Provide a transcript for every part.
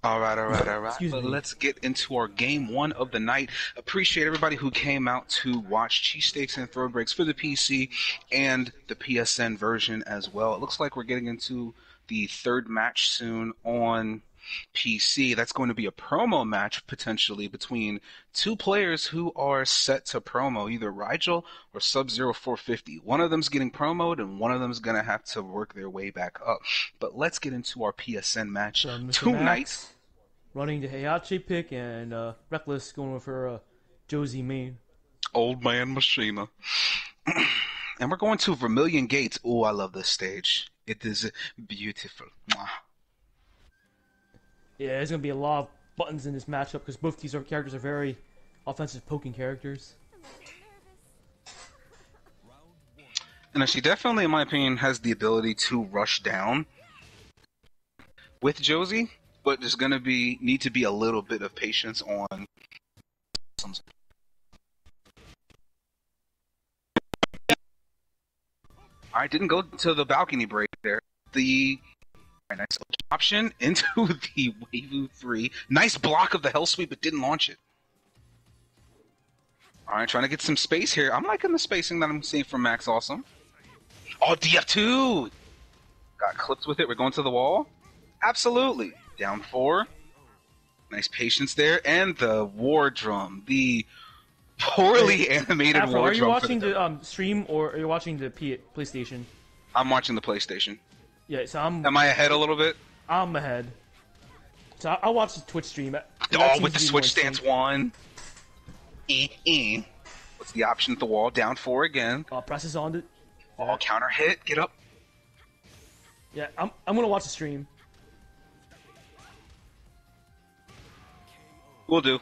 All right. Excuse But me. let's get into our game one of the night. Appreciate everybody who came out to watch Cheesesteaks and Throwbreaks for the PC and the PSN version as well. It looks like we're getting into the third match soon on PC. That's going to be a promo match potentially between two players who are set to promo, either Rigel or Sub-Zero 450. One of them's getting promoed and one of them's going to have to work their way back up. But let's get into our PSN match So Mr. tonight. Max running the Heihachi pick and Reckless going with her Josie main. Old Man Machina. And we're going to Vermilion Gates. Oh, I love this stage. It is beautiful. Mwah. Yeah, there's going to be a lot of buttons in this matchup because both these characters are very offensive poking characters. And she definitely, in my opinion, has the ability to rush down with Josie, but there's going to need to be a little bit of patience on some. All right, didn't go to the balcony break there. The nice option into the Waifu 3. Nice block of the Hell Sweep, but didn't launch it. All right, trying to get some space here. I'm liking the spacing that I'm seeing from MrMaxAwesome. Oh, DF2! Got clipped with it. We're going to the wall. Absolutely. Down 4. Nice patience there. And the war drum. The poorly animated Afro, war are you drum. watching the stream or are you watching the PlayStation? I'm watching the PlayStation. Yeah, so Am I ahead a little bit? I'm ahead. So I'll watch the Twitch stream. Oh, with the switch stance 1. What's the option at the wall? Down 4 again. Presses on it. Oh, counter hit. Get up. Yeah, I'm gonna watch the stream. We'll do.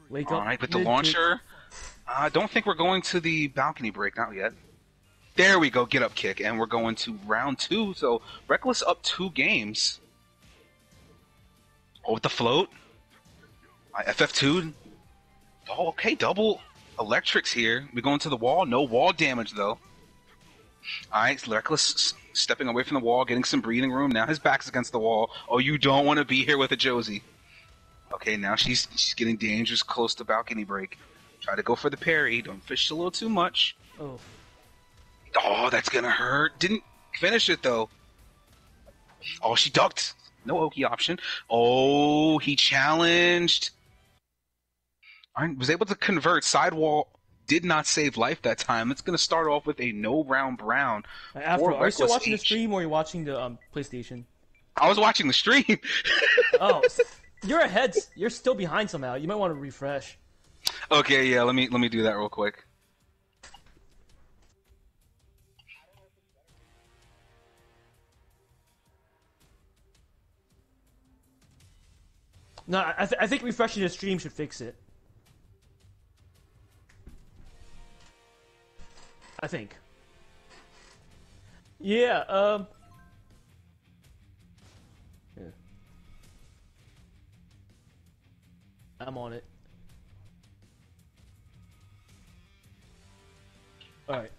Wake All up. right, with the launcher. I don't think we're going to the balcony break. Not yet. There we go. Get up kick. And we're going to round 2. So Reckless up 2 games. Oh, with the float. FF2. Oh, okay. Double electrics here. We going to the wall. No wall damage, though. All right. Reckless stepping away from the wall, getting some breathing room. Now his back's against the wall. Oh, you don't want to be here with a Josie. Okay, now she's getting dangerous close to balcony break. Try to go for the parry. Don't fish a little too much. Oh. Oh, that's gonna hurt. Didn't finish it though. Oh, she ducked. No Oki option. Oh, he challenged. Was able to convert. Sidewall did not save life that time. It's gonna start off with a no round brown. Afro, are you still watching the RecklessH. stream or are you watching the PlayStation? I was watching the stream. Oh, you're ahead. You're still behind somehow. You might want to refresh. Okay, yeah. Let me do that real quick. No, I think refreshing the stream should fix it. I think. Yeah, yeah. I'm on it. Alright.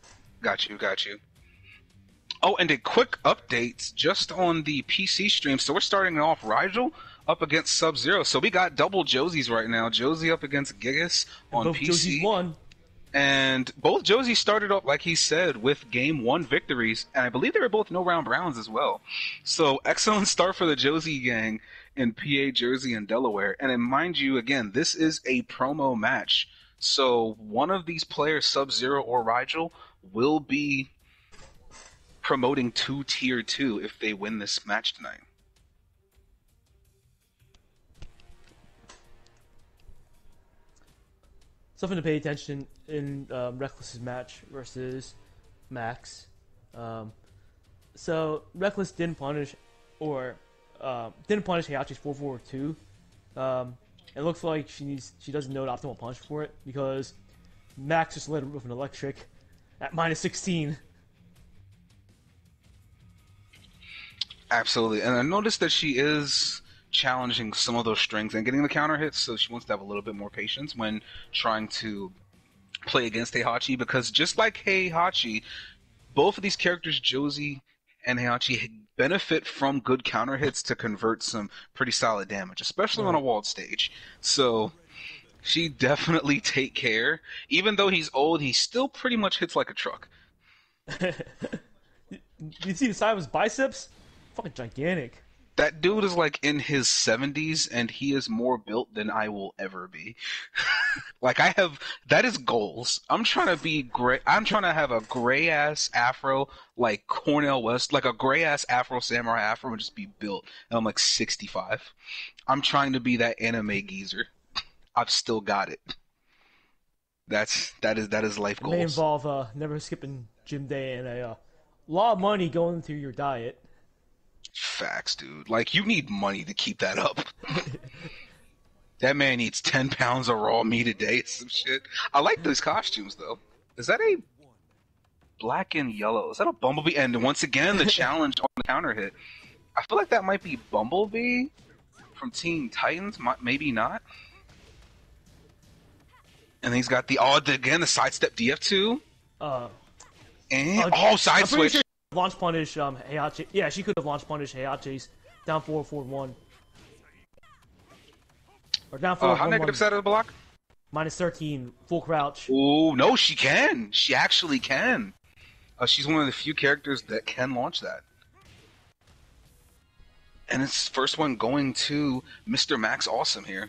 Got you. Oh, and a quick update just on the PC stream. So we're starting off Rigel up against Sub-Zero. So we got double Josies right now. Josie up against Gigas on both PC. Josies won. And both Josies started up, like he said, with Game 1 victories. And I believe they were both no-round browns as well. So excellent start for the Josie gang in PA, Jersey, and Delaware. And mind you, again, this is a promo match. So one of these players, Sub-Zero or Rigel, will be promoting to Tier 2 if they win this match tonight. Something to pay attention in Reckless's match versus Max. So Reckless didn't punish Heihachi's 442. It looks like she doesn't know the optimal punch for it because Max just led with an electric at -16. Absolutely, and I noticed that she is challenging some of those strings and getting the counter hits, so she wants to have a little bit more patience when trying to play against Heihachi, because just like Heihachi, both of these characters, Josie and Heihachi, benefit from good counter hits to convert some pretty solid damage, especially on a Right. walled stage. So she definitely take care. Even though he's old, he still pretty much hits like a truck. You see the size of his biceps? Fucking gigantic. That dude is like in his 70s and he is more built than I will ever be. Like I have that is goals. I'm trying to be gray. I'm trying to have a gray ass afro like Cornel West, like a gray ass afro samurai afro and just be built. And I'm like 65. I'm trying to be that anime geezer. I've still got it. That is life It may goals. involve never skipping gym day and a lot of money going through your diet. Facts, dude. Like you need money to keep that up. That man eats 10 pounds of raw meat a day. Some shit. I like those costumes though. Is that a black and yellow? Is that a Bumblebee? And once again, the challenge on the counter hit. I feel like that might be Bumblebee from Teen Titans. Maybe not. And he's got the sidestep DF2. Uh, And side I'm pretty switch. sure launch punish Heihachi. Yeah, she could have launch punished Heihachi's down 4-4-1. Or down 4 How 1 negative 1 side of the block? minus 13 full crouch. Oh no, she can. She actually can. She's one of the few characters that can launch that. And it's first one going to MrMaxAwesome here.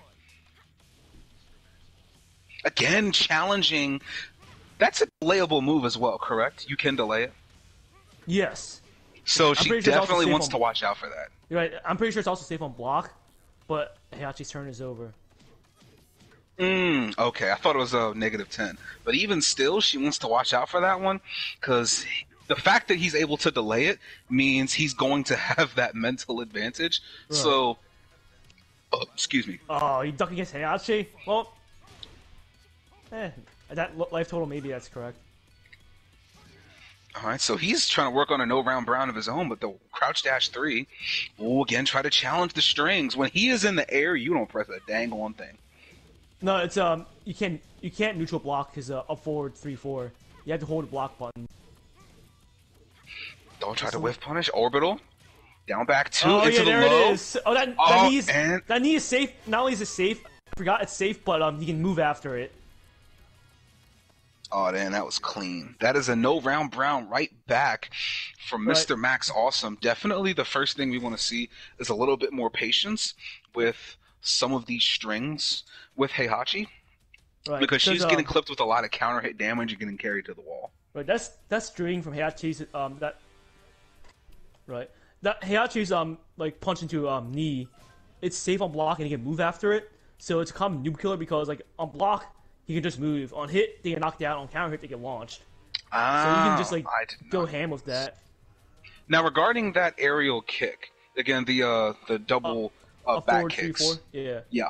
Again, challenging. That's a delayable move as well, correct? You can delay it. Yes. So I'm she pretty sure it's also definitely safe wants on- to watch out for that. You're right. I'm pretty sure it's also safe on block, but Heihachi's turn is over. Okay. I thought it was a negative 10. But even still, she wants to watch out for that one because the fact that he's able to delay it means he's going to have that mental advantage. Right. So, excuse me. Oh, you duck against Heihachi? Well, that life total, maybe that's correct. All right, so he's trying to work on a no-round brown of his own, but the crouch dash 3 will again try to challenge the strings. When he is in the air, you don't press a dang on thing. No, it's you can't neutral block his up forward 3-4. You have to hold the block button. Don't try to whiff punish. Orbital. Down back 2 Oh into yeah, the there low. it is. Oh, that knee is safe. Not only is it safe, I forgot it's safe, but you can move after it. Oh, damn, that was clean. That is a no-round brown right back from Right. MrMaxAwesome. Definitely the first thing we want to see is a little bit more patience with some of these strings with Heihachi. Right, Because she's getting clipped with a lot of counter hit damage and getting carried to the wall. Right, that's string from Heihachi's that Heihachi's like punch into knee. It's safe on block and he can move after it. So it's a common noob killer because like on block he can just move. On hit they get knocked down. On counter hit they get launched. So you can just like go ham with that. Now regarding that aerial kick, again the double back forward kicks. 3-4. Yeah. Yeah.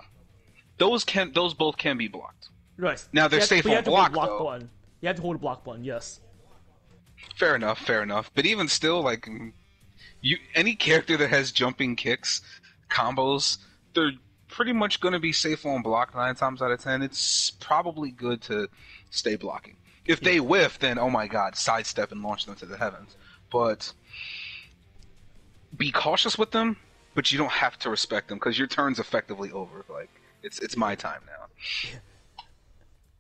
Those both can be blocked. Right. Now they're safe on block though. Button. You have to hold a block button. Yes. Fair enough, fair enough. But even still, like any character that has jumping kicks, combos, they're pretty much going to be safe on block 9 times out of 10. It's probably good to stay blocking. If they whiff, then oh my god, sidestep and launch them to the heavens. But be cautious with them, but you don't have to respect them because your turn's effectively over. Like it's my time now.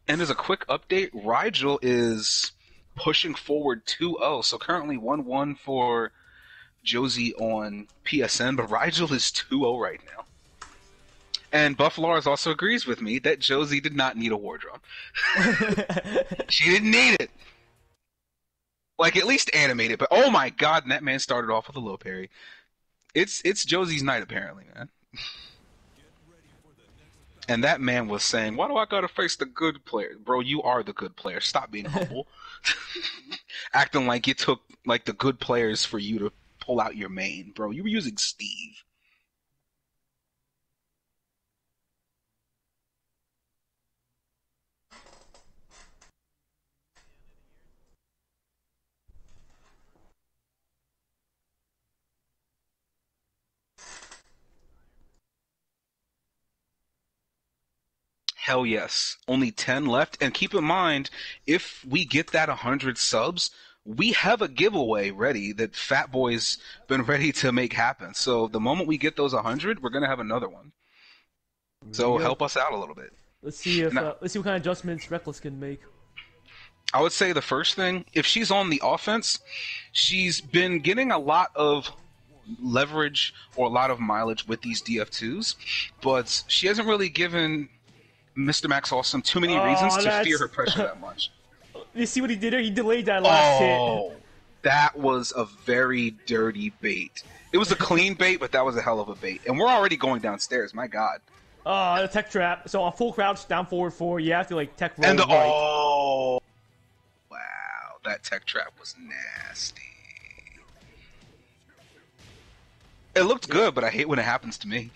And as a quick update, Rigel is pushing forward 2-0. So currently 1-1 for Josie on PSN, but Rigel is 2-0 right now. And Buff Lars also agrees with me that Josie did not need a war drum. She didn't need it. Like, at least animate it. But oh my god, and that man started off with a low parry. It's Josie's night, apparently, man. And that man was saying, why do I gotta face the good player? Bro, you are the good player. Stop being humble. Acting like it took like the good players for you to pull out your main. Bro, you were using Steve. Hell yes. Only 10 left. And keep in mind, if we get that 100 subs, we have a giveaway ready that Fat Boy's been ready to make happen. So the moment we get those 100, we're gonna have another one. So help us out a little bit. Let's see if Now, let's see what kind of adjustments Reckless can make. I would say the first thing, if she's on the offense, she's been getting a lot of leverage or a lot of mileage with these DF2s, but she hasn't really given MrMaxAwesome too many reasons to fear her pressure that much. You see what he did there? He delayed that last hit. That was a very dirty bait. It was a clean bait, but that was a hell of a bait. And we're already going downstairs, my god. The tech trap. So on full crouch, down forward 4, you have to like tech roll and right. Wow, that tech trap was nasty. It looked good, but I hate when it happens to me.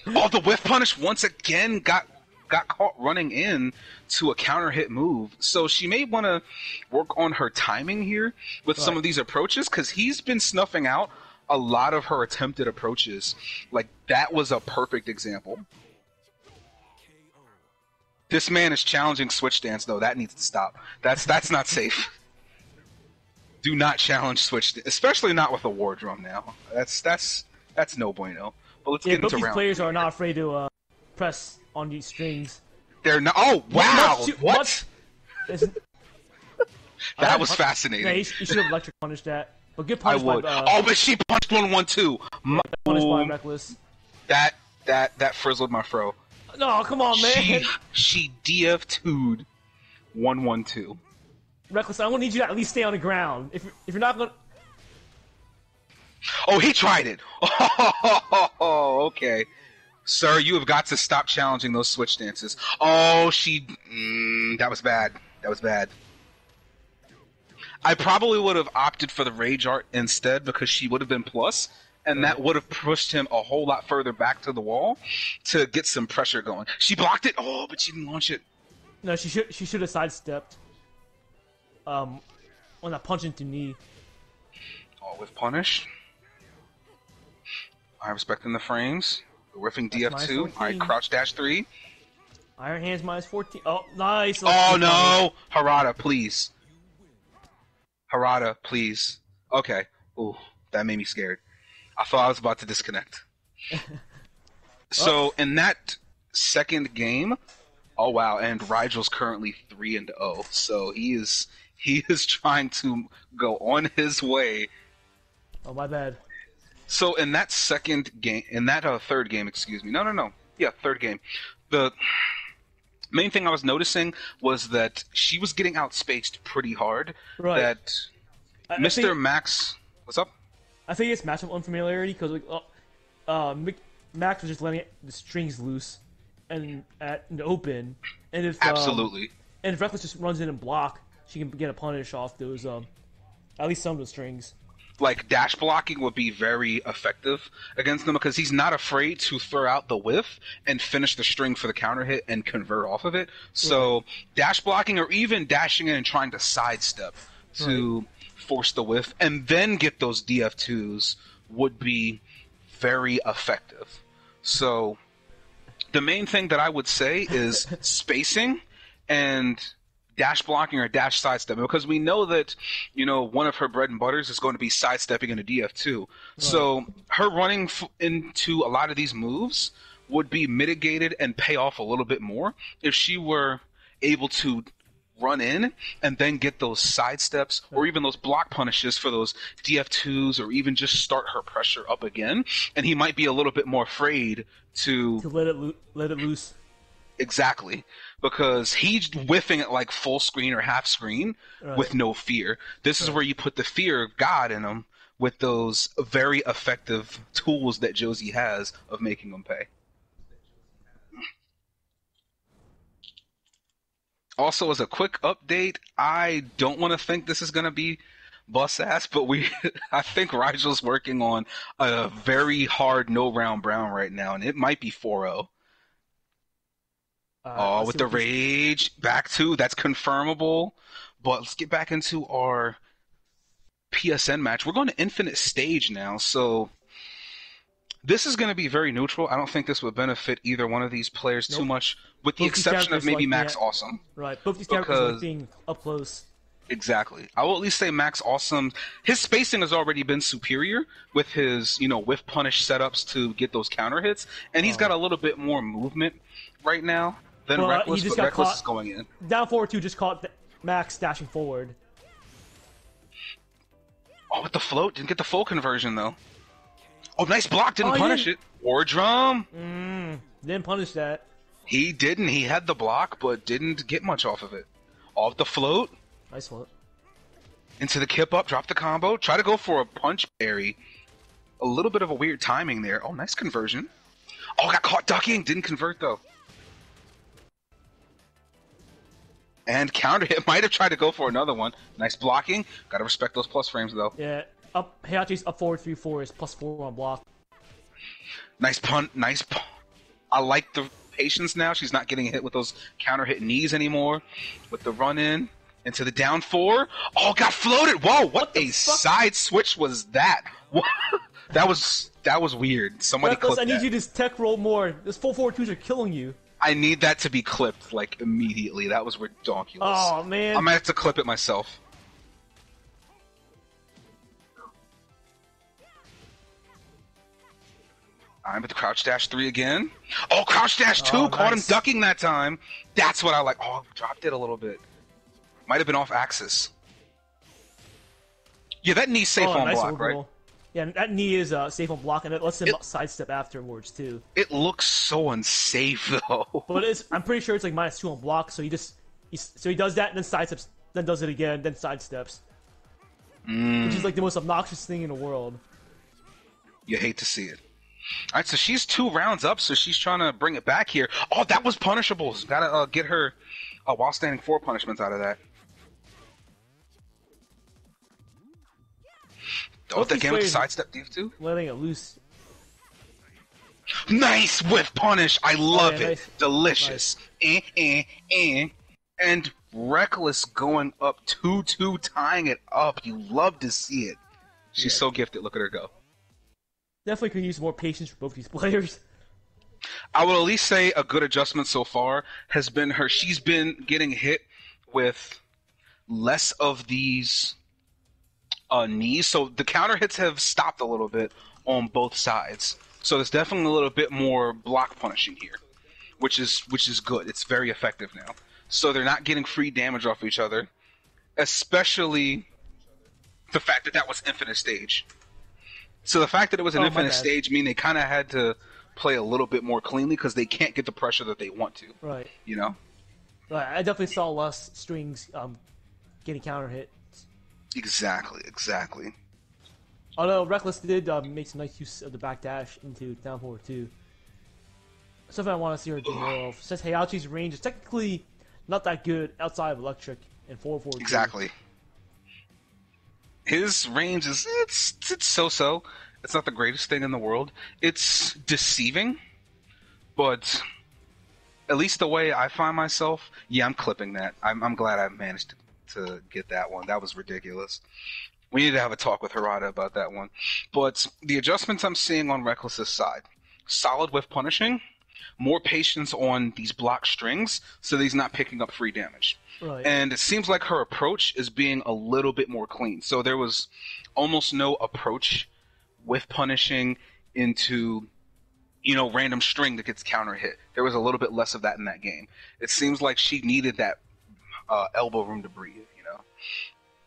The whiff punish once again got caught running in to a counter hit move. So she may want to work on her timing here with some of these approaches, because he's been snuffing out a lot of her attempted approaches. Like, that was a perfect example. This man is challenging switch dance, though. That needs to stop. That's not safe. Do not challenge switch, especially not with a war drum now. That's no bueno. But let's get into both these round. players are not afraid to press on these strings. They're not. Oh wow! What? That was fascinating. Yeah, you should have electric punished that. But good punish I would. by, but she punched 1-1-2. Punished by Reckless. That frizzled my fro. No, come on, man. She DF2'd 1-1-2. Reckless, I need you to at least stay on the ground. If you're not gonna. Oh, he tried it. Oh, okay. Sir, you have got to stop challenging those switch dances. Oh, that was bad. That was bad. I probably would have opted for the rage art instead, because she would have been plus, and that would have pushed him a whole lot further back to the wall to get some pressure going. She blocked it. Oh, but she didn't launch it. No, she should have sidestepped. On that punch into knee. Oh, with punish. I respecting the frames. Riffing DF2. Alright, crouch dash 3. Iron Hands -14. Oh, nice. Oh no! Harada, please. Harada, please. Okay. Ooh, that made me scared. I thought I was about to disconnect. So, in that second game, oh wow, and Rigel's currently 3-0. So he is trying to go on his way. Oh, my bad. So in that second game, third game, excuse me. No. Yeah, third game. The main thing I was noticing was that she was getting outspaced pretty hard. Right. That Mr. Max, what's up? I think it's matchup unfamiliarity, because Max was just letting the strings loose and in the open, and if Absolutely. And if Reckless just runs in and block, she can get a punish off those at least some of the strings. Like, dash blocking would be very effective against him, because he's not afraid to throw out the whiff and finish the string for the counter hit and convert off of it. So dash blocking, or even dashing in and trying to sidestep to force the whiff and then get those DF2s would be very effective. So the main thing that I would say is spacing and dash blocking or dash sidestepping, because we know that, one of her bread and butters is going to be sidestepping into DF2. Right. So her running into a lot of these moves would be mitigated and pay off a little bit more if she were able to run in and then get those sidesteps or even those block punishes for those DF2s, or even just start her pressure up again. And he might be a little bit more afraid to let it loose. Exactly, because he's whiffing at like full screen or half screen with no fear. This is where you put the fear of God in him with those very effective tools that Josie has of making them pay. Also, as a quick update, I don't want to think this is going to be bus ass, but I think Rigel's working on a very hard no round brown right now, and it might be 4-0. With the rage, back to, that's confirmable. But let's get back into our PSN match. We're going to Infinite Stage now, so this is going to be very neutral. I don't think this would benefit either one of these players too much, with the exception of maybe MrMaxAwesome. Right, both these characters like being up close. Exactly. I will at least say MrMaxAwesome. His spacing has already been superior with his, whiff punish setups to get those counter hits, and he's got a little bit more movement right now than But he Reckless. just But got Reckless caught. is going in. Down forward 2 just caught Max dashing forward. Oh, with the float, didn't get the full conversion though. Oh, nice block, didn't Oh, he punish didn't. it. Or drum. Didn't punish that. He didn't. He had the block, but didn't get much off of it. Off the float. Nice float. Into the kip up, drop the combo, try to go for a punch parry. A little bit of a weird timing there. Oh, nice conversion. Oh, got caught ducking, didn't convert though. And counter hit, might have tried to go for another one. Nice blocking. Gotta respect those plus frames though. Yeah, up Heihachi's up forward 3-4 is +4 on block. Nice punt, I like the patience now. She's not getting hit with those counter hit knees anymore. With the run in. Into the down 4. Oh, got floated. Whoa, what a side switch was that? What? That was weird. Somebody clipped I need that. you to tech roll more. Those full forward 2s are killing you. I need that to be clipped, like, immediately. That was ridiculous. Oh, man. I might have to clip it myself. I'm at the crouch dash 3 again. Oh, crouch dash 2. Caught him ducking that time. That's what I like. Oh, dropped it a little bit. Might have been off axis. Yeah, that knee's safe on block, right? Yeah, that knee is safe on block, and it lets him sidestep afterwards, too. It looks so unsafe, though. But I'm pretty sure it's like -2 on block, so he does that, and then sidesteps, then does it again, then sidesteps. Which is like the most obnoxious thing in the world. You hate to see it. Alright, so she's 2 rounds up, so she's trying to bring it back here. Oh, that was punishable. Gotta get her while standing 4 punishments out of that. Oh, the game with the sidestep div too? Letting it loose. Nice whiff punish! I love it. Nice. Delicious. Nice. And Reckless going up 2-2, tying it up. You love to see it. She's so gifted. Look at her go. Definitely could use more patience for both these players. I will at least say a good adjustment so far has been her. She's been getting hit with less of these knees, so the counter hits have stopped a little bit on both sides. So there's definitely a little bit more block punishing here, which is good. It's very effective now. So they're not getting free damage off each other, especially the fact that was infinite stage. So the fact that it was an infinite stage mean they kind of had to play a little bit more cleanly because they can't get the pressure that they want to. Right. You know? Right. I definitely saw less strings getting counter hit. Exactly. Although Reckless did make some nice use of the back dash into down forward too. Something I want to see her do more of. Says Heihachi's range is technically not that good outside of electric and forward. Exactly. His range is it's so-so. It's not the greatest thing in the world. It's deceiving, but at least the way I find myself, yeah, I'm clipping that. I'm glad I managed to get that one. That was ridiculous. We need to have a talk with Harada about that one. But the adjustments I'm seeing on Reckless's side, solid with punishing, more patience on these block strings so that he's not picking up free damage. Right. And it seems like her approach is being a little bit more clean. So there was almost no approach with punishing into, random string that gets counter hit. There was a little bit less of that in that game. It seems like she needed that elbow room to breathe,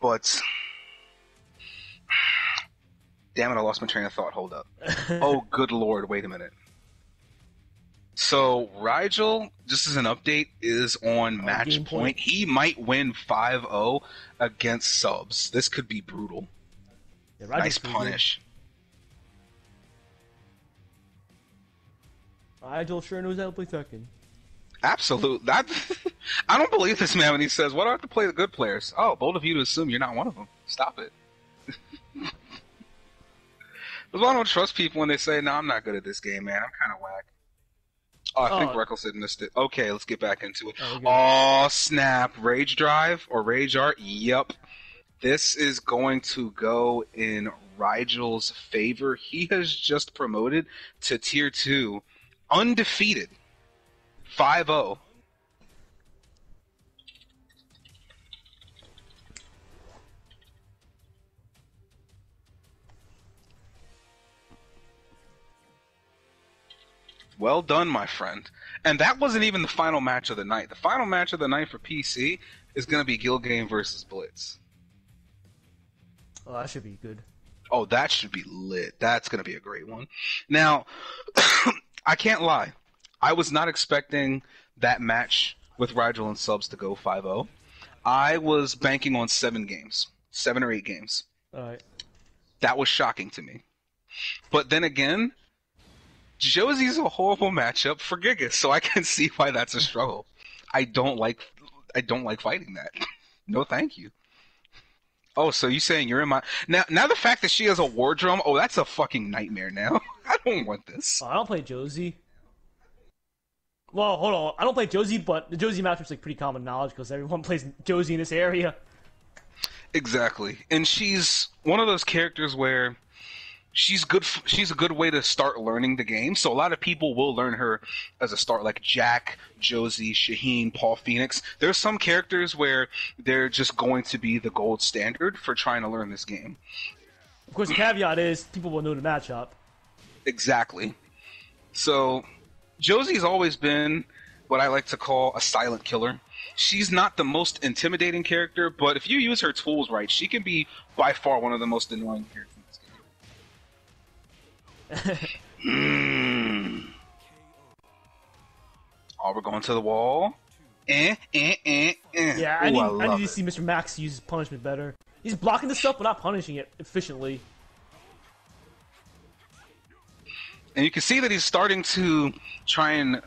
But damn it, I lost my train of thought. Hold up. Oh, good lord, wait a minute. So Rigel, just as an update, is on match point. He might win 5-0 against subs. This could be brutal. Yeah, nice punish. Rigel sure knows how to play Tekken. Absolutely. I don't believe this man when he says, "Why do I have to play the good players?" Oh, bold of you to assume you're not one of them. Stop it. That's why I don't trust people when they say, "No, I'm not good at this game, man. I'm kind of whack." Oh, I think Reckless had missed it. Okay, let's get back into it. Oh, snap. Rage Drive or Rage Art? Yep. This is going to go in Rigel's favor. He has just promoted to Tier 2. Undefeated. 5-0. Well done, my friend. And that wasn't even the final match of the night. The final match of the night for PC is going to be Gilgame versus Blitz. Oh, that should be good. Oh, that should be lit. That's going to be a great one. Now, I can't lie. I was not expecting that match with Rigel and Subs to go 5-0. I was banking on 7 games. 7 or 8 games. Alright. That was shocking to me. But then again, Josie's a horrible matchup for Gigas, so I can see why that's a struggle. I don't like fighting that. No, thank you. Oh, so you saying you're in my now the fact that she has a war drum? Oh, that's a fucking nightmare. Now I don't want this. Oh, I don't play Josie. Well, hold on. I don't play Josie, but the Josie matchup's like pretty common knowledge because everyone plays Josie in this area. Exactly, and she's one of those characters where she's good. She's a good way to start learning the game. So a lot of people will learn her as a start, like Jack, Josie, Shaheen, Paul Phoenix. There's some characters where they're just going to be the gold standard for trying to learn this game. Of course, the caveat is people will know the matchup. Exactly. So Josie's always been what I like to call a silent killer. She's not the most intimidating character, but if you use her tools right, she can be by far one of the most annoying characters. Oh, we're going to the wall. Yeah, I need to see Mr. Max use his punishment better. He's blocking the stuff, but not punishing it efficiently. And you can see that he's starting to try and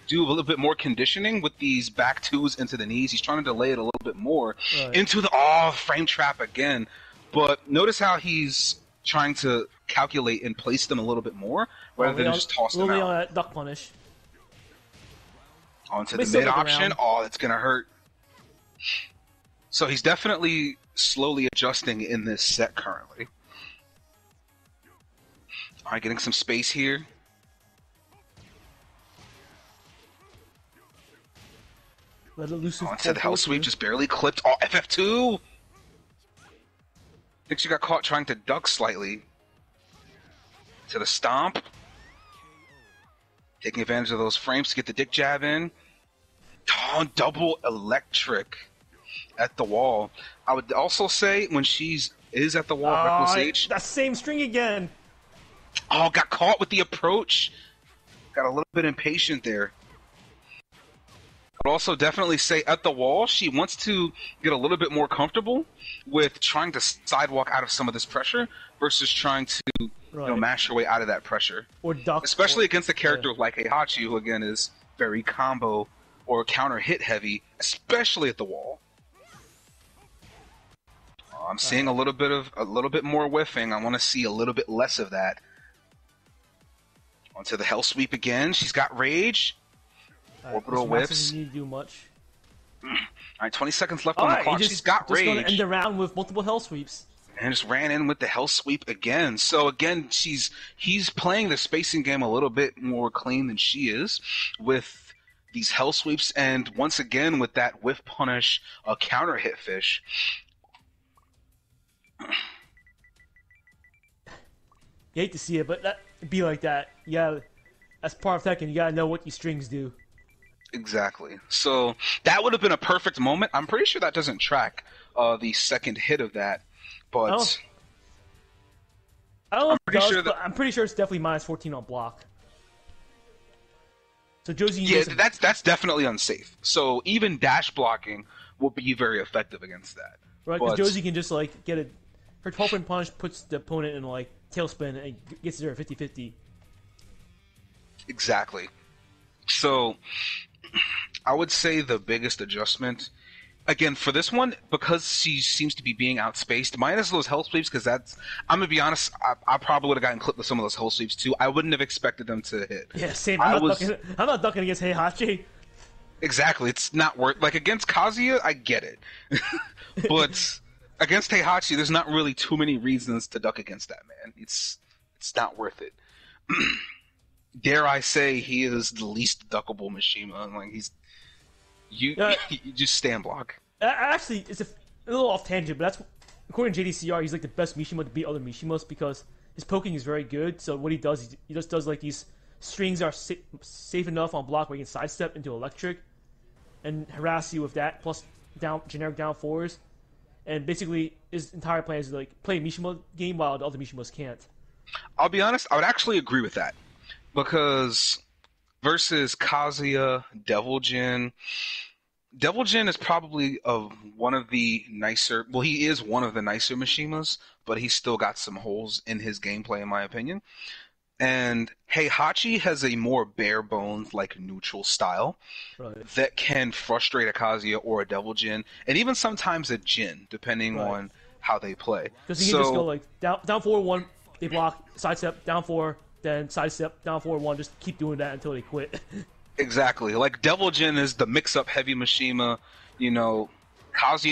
do a little bit more conditioning with these back twos into the knees. He's trying to delay it a little bit more into the frame trap again. But notice how he's trying to calculate and place them a little bit more rather than just toss them out. On that duck punish. Onto the mid option. Oh, that's going to hurt. So he's definitely slowly adjusting in this set currently. All right, getting some space here. Let it loose. Onto the hell sweep, just barely clipped. Oh, FF2! I think she got caught trying to duck slightly. To the stomp. Taking advantage of those frames to get the dick jab in. Oh, double electric at the wall. I would also say when she's at the wall, RecklessH. That same string again. Oh, got caught with the approach. Got a little bit impatient there. I'd also definitely say at the wall, she wants to get a little bit more comfortable with trying to sidewalk out of some of this pressure versus trying to mash her way out of that pressure. Or duck. Especially against a character like Heihachi, who again is very combo or counter hit heavy, especially at the wall. I'm seeing a little bit more whiffing. I want to see a little bit less of that. Onto the hell sweep again. She's got rage. Orbital whiffs. Doesn't need to do much. All right, 20 seconds left on the clock. She's got rage. Just going to end the round with multiple hell sweeps. And just ran in with the hell sweep again. So again, he's playing the spacing game a little bit more clean than she is with these hell sweeps, and once again with that whiff punish, counter hit fish. You hate to see it, but it'd be like that. Yeah, that's part of Tekken. You gotta know what these strings do. Exactly. So that would have been a perfect moment. I'm pretty sure that doesn't track the second hit of that, but I don't know if it does, but I'm pretty sure it's definitely minus 14 on block. So Josie, that's definitely unsafe. So even dash blocking will be very effective against that. Right, because Josie can just like get her 12-point punch puts the opponent in like tailspin and gets there at 50-50. Exactly. So I would say the biggest adjustment, again, for this one, because she seems to be being outspaced, minus those hell sweeps, because I'm going to be honest, I probably would have gotten clipped with some of those hell sweeps too. I wouldn't have expected them to hit. Yeah, same. I'm not ducking against Heihachi. Exactly. It's not worth... Like, against Kazuya, I get it. But against Heihachi, there's not really too many reasons to duck against that, man. It's not worth it. Dare I say he is the least duckable Mishima. Like, you just stand block. Actually, it's a little off tangent, but that's according to JDCR, he's like the best Mishima to beat other Mishimas because his poking is very good. So what he does, he just does like these strings are safe enough on block where you can sidestep into electric and harass you with that, plus generic down fours. And basically, his entire plan is to like play a Mishima game while the other Mishimas can't. I'll be honest, I would actually agree with that. Because versus Kazuya, Devil Jin is probably one of the nicer. Well, he is one of the nicer Mishimas, but he's still got some holes in his gameplay, in my opinion. And Heihachi has a more bare bones, like neutral style that can frustrate a Kazuya or a Devil Jin, and even sometimes a Jin, depending on how they play. Because he can just go like down 4-1, they block, sidestep, down 4, then sidestep, down 4-1, just keep doing that until they quit. Exactly. Like Devil Jin is the mix-up heavy Mishima, Kazuya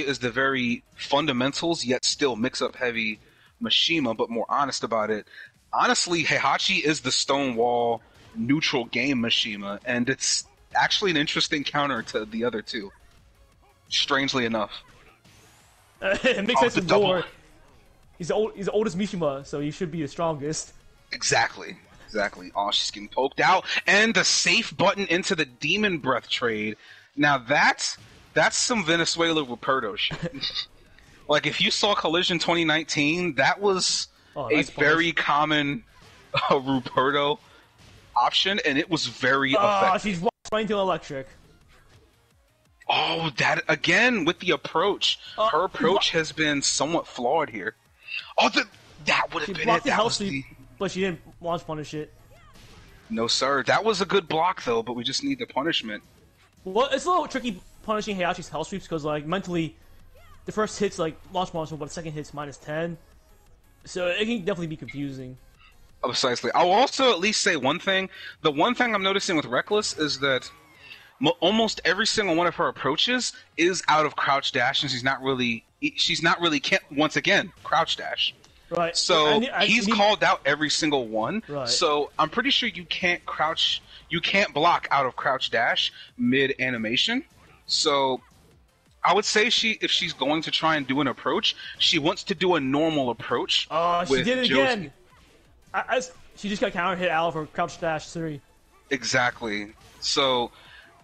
is the very fundamentals yet still mix-up heavy Mishima, but more honest about it. Honestly, Heihachi is the Stonewall neutral game Mishima, and it's actually an interesting counter to the other two. Strangely enough. It makes sense in lore. He's the oldest Mishima, so he should be the strongest. Exactly. Oh, she's getting poked out. And the safe button into the Demon Breath trade. Now that's some Venezuela Ruperto shit. Like, if you saw Collision 2019, that was a very common Ruperto option, and it was very effective. She's running to electric. Oh, that again with the approach. Her approach has been somewhat flawed here. Oh, that would have been it. That was the... But she didn't launch punish it. No, sir. That was a good block, though, but we just need the punishment. Well, it's a little tricky punishing Heihachi's hell sweeps because, like, mentally, the first hit's like launch punishment, but the second hit's -10. So it can definitely be confusing. Precisely. I'll also at least say one thing. The one thing I'm noticing with Reckless is that almost every single one of her approaches is out of crouch dash, and she's not really can't once again crouch dash. Right. So he's called out every single one. Right. So I'm pretty sure you can't block out of crouch dash mid animation. So I would say if she's going to try and do an approach, she wants to do a normal approach. She did it again. She just got counter hit out of her crouch dash 3. Exactly. So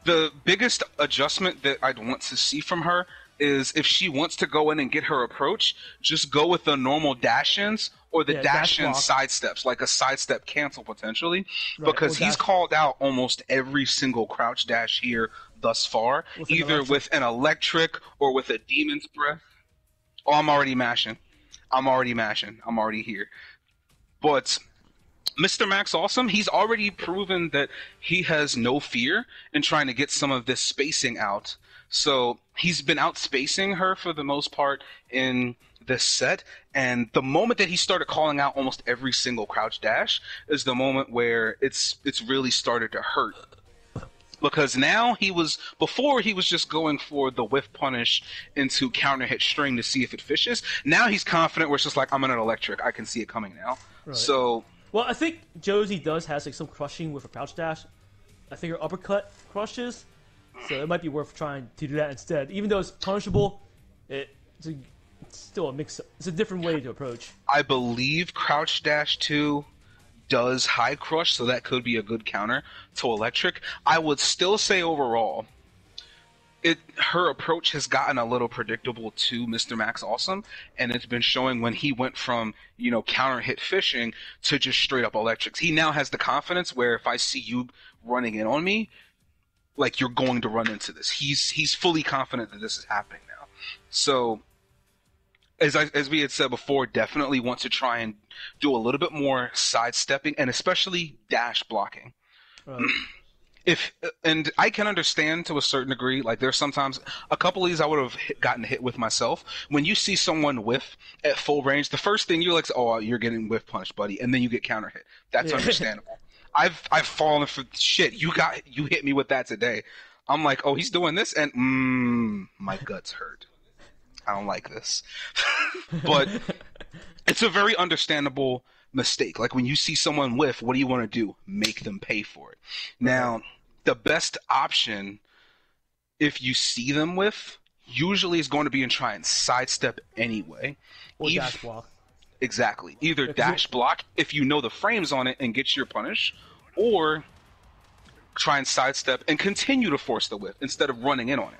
the biggest adjustment that I'd want to see from her is if she wants to go in and get her approach, just go with the normal dash-ins or the dash-in sidesteps, like a sidestep cancel potentially, because he's called out almost every single crouch dash here thus far, either with an electric or with a demon's breath. Oh, I'm already mashing. I'm already here. But MrMaxAwesome, he's already proven that he has no fear in trying to get some of this spacing out. So he's been outspacing her for the most part in this set, and the moment that he started calling out almost every single crouch dash is the moment where it's really started to hurt. Because now before he was just going for the whiff punish into counter hit string to see if it fishes. Now he's confident where it's just like, I'm in an electric, I can see it coming now. Right. So, well, I think Josie does have like some crushing with a crouch dash. I think her uppercut crushes. So it might be worth trying to do that instead. Even though it's punishable, it's still a mix. It's a different way to approach. I believe Crouch Dash 2 does high crush, so that could be a good counter to electric. I would still say overall, her approach has gotten a little predictable to MrMaxAwesome, and it's been showing when he went from counter hit fishing to just straight up electrics. He now has the confidence where if I see you running in on me, like, you're going to run into this. He's fully confident that this is happening now. So, as we had said before, definitely want to try and do a little bit more sidestepping and especially dash blocking. Right. And I can understand to a certain degree. Like, there's sometimes a couple of these I would have gotten hit with myself. When you see someone whiff at full range, the first thing you're like, oh, you're getting whiff punched, buddy, and then you get counter hit. That's understandable. I've fallen for shit. You hit me with that today. I'm like, oh, he's doing this, and my guts hurt. I don't like this. But it's a very understandable mistake. Like, when you see someone whiff, what do you want to do? Make them pay for it. Now, the best option, if you see them whiff, usually is going to be in try and sidestep anyway. Or dash block. Exactly. Either dash block if you know the frames on it and get your punish, or try and sidestep and continue to force the whiff instead of running in on it.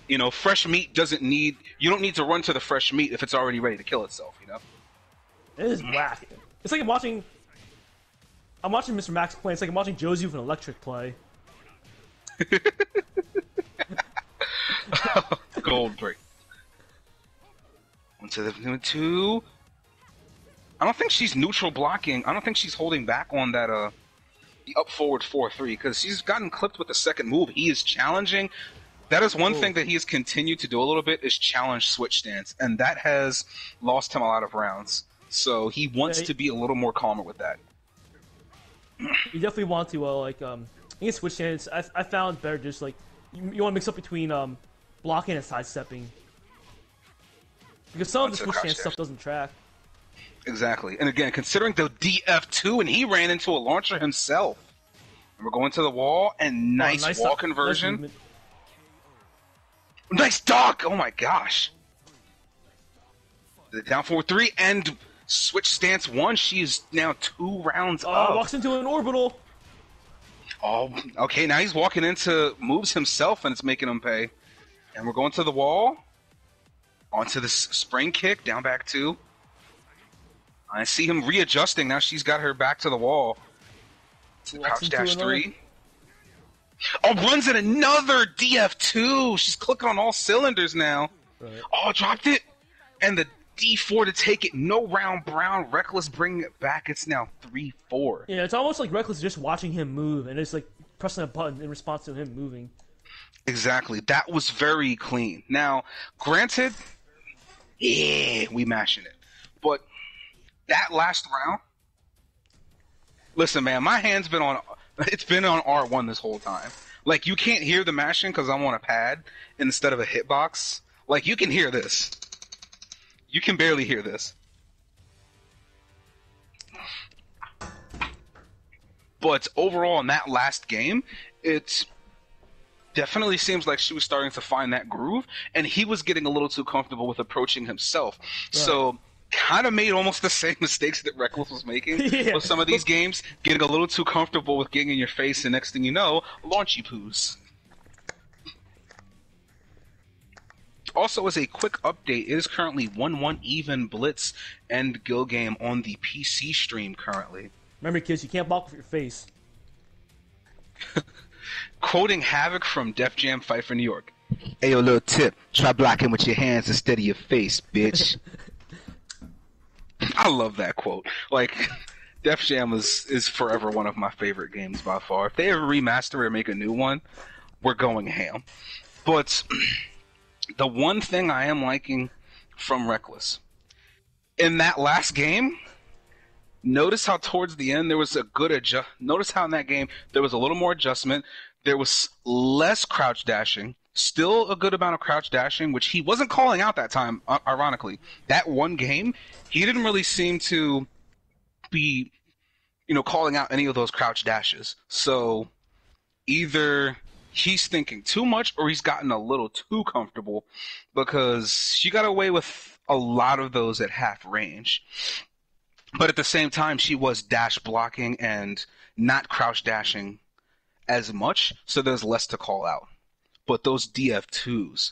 You know, fresh meat doesn't need... You don't need to run to the fresh meat if it's already ready to kill itself, you know? It is whack. It's like I'm watching Mr. Max play. It's like I'm watching Josie with an electric play. Gold break. Onto the 2. I don't think she's neutral blocking. I don't think she's holding back on that, the up forward 4-3, because she's gotten clipped with the second move. He is challenging. That is one thing that he has continued to do a little bit, is challenge switch stance, and that has lost him a lot of rounds. So he wants to be a little more calmer with that. You definitely want to, against switch stance, I found better just, like, you want to mix up between, blocking and sidestepping. Because some of the switch stance stuff doesn't track. Exactly. And again, considering the DF2, and he ran into a launcher himself. And we're going to the wall, and nice wall conversion. Nice dog! Oh my gosh. The down 4-3, and switch stance 1. She is now 2 rounds up. Walks into an orbital. Oh, okay, now he's walking into moves himself, and it's making him pay. And we're going to the wall. Onto the spring kick, down back 2. I see him readjusting. Now she's got her back to the wall. To crouch dash 3. Oh, runs in another DF2. She's clicking on all cylinders now. Right. Oh, dropped it. And the D4 to take it. No round brown. Reckless bringing it back. It's now 3-4. Yeah, it's almost like Reckless is just watching him move and it's like pressing a button in response to him moving. Exactly. That was very clean. Now, granted, yeah, we mashing it. But that last round, listen, man, my hand's been on, it's been on R1 this whole time. Like, you can't hear the mashing because I'm on a pad instead of a hitbox. Like, you can hear this. You can barely hear this. But overall, in that last game, it definitely seems like she was starting to find that groove, and he was getting a little too comfortable with approaching himself. Right. So, kind of made almost the same mistakes that Reckless was making with some of these games, getting a little too comfortable with getting in your face, and next thing you know, launchy poos. Also, as a quick update, it is currently 1-1 even Blitz and Gill game on the PC stream currently. Remember, kids, you can't block with your face. Quoting Havoc from Def Jam Fight for New York. Hey, yo, little tip. Try blocking with your hands instead of your face, bitch. I love that quote. Like, Def Jam is forever one of my favorite games by far. If they ever remaster or make a new one, we're going ham. But the one thing I am liking from Reckless, in that last game, notice how towards the end there was a good notice how in that game there was a little more adjustment. There was less crouch dashing. Still a good amount of crouch dashing, which he wasn't calling out that time, ironically. That one game, he didn't really seem to be, calling out any of those crouch dashes. So either he's thinking too much or he's gotten a little too comfortable, because she got away with a lot of those at half range. But at the same time, she was dash blocking and not crouch dashing as much, so there's less to call out. But those DF2s,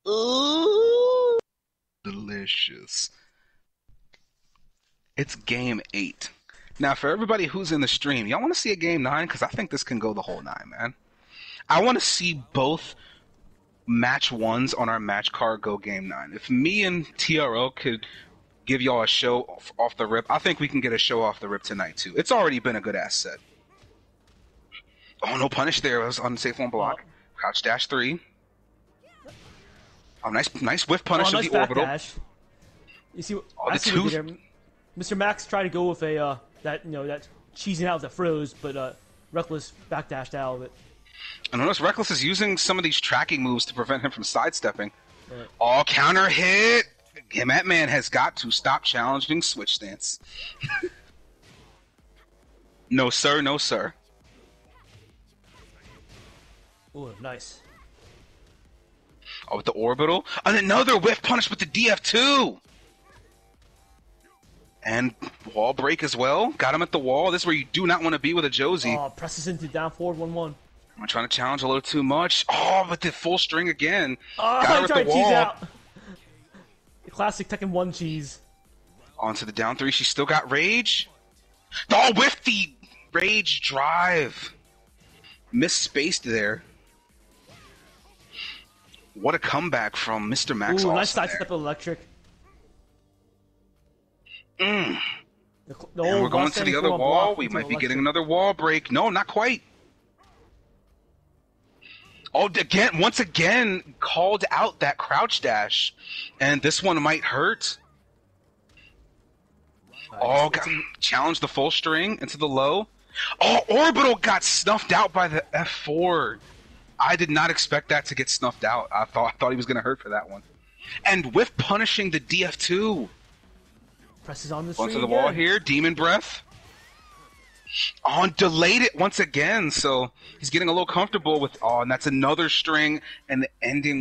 ooh, delicious. It's game 8. Now, for everybody who's in the stream, y'all want to see a game 9? Because I think this can go the whole 9, man. I want to see both match 1s on our match card go game 9. If me and TRO could give y'all a show off the rip, I think we can get a show off the rip tonight, too. It's already been a good ass set. Oh, no punish there. It was unsafe on block. Crouch dash 3. Oh, nice whiff punish of the orbital. Dash. You see, I see what there. Mr. Max tried to go with a that cheesing out of the froze, but Reckless backdashed out of it. I notice Reckless is using some of these tracking moves to prevent him from sidestepping. Right. Oh, counter hit! That man has got to stop challenging switch stance. No sir, no sir. Ooh, nice. Oh, with the orbital. And another whiff punish with the DF2! And wall break as well. Got him at the wall. This is where you do not want to be with a Josie. Oh, presses into down forward 1-1. I'm trying to challenge a little too much. Oh, but the full string again. Oh, Got her at the cheese wall. out. The classic Tekken 1 cheese. Onto the down 3. She's still got rage. Oh, with the rage drive. Misspaced there. What a comeback from MrMaxAwesome. Ooh, nice sidestep electric. And we're going to the other wall. We might be getting another wall break. No, not quite. Oh, again, once again, called out that crouch dash. And this one might hurt. Oh, challenged the full string into the low. Oh, Orbital got snuffed out by the F4. I did not expect that to get snuffed out. I thought he was going to hurt for that one. And with punishing the DF2. Presses on the string onto the wall here. Demon Breath. Oh, and delayed it once again. So he's getting a little comfortable with... Oh, and that's another string and the ending...